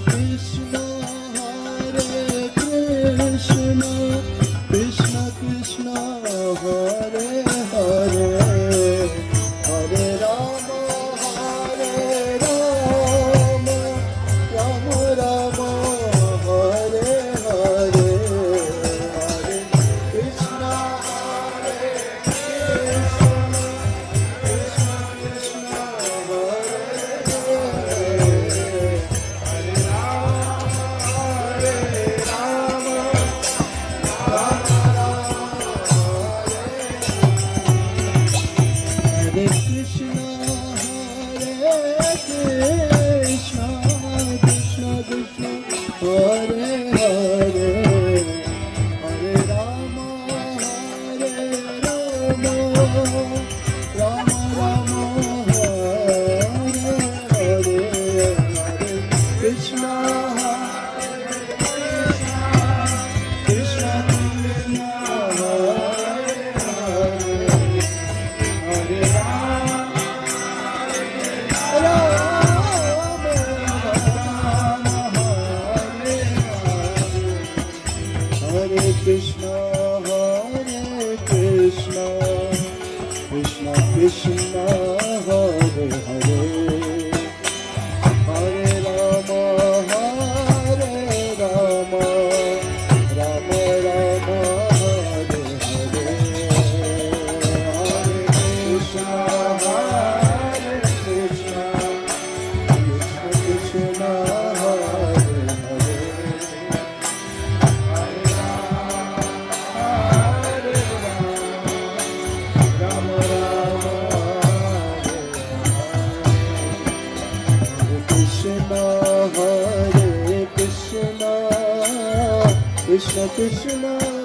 Krishna Krishna Krishna Hare Hare Hare Ram Ram Ram Hare Hare Hare Krishna Krishna Hare Hare Hare Rama Hare Rama Rama Rama Hare Hare Hare Krishna Krishna Krishna Hare Hare Hare Hare Krishna, Krishna Krishna, Hare Hare, Hare Rama, Hare Rama, Rama Rama, Hare Hare, Hare Krishna, Krishna Krishna, Hare Hare. Hare Krishna, Krishna Krishna.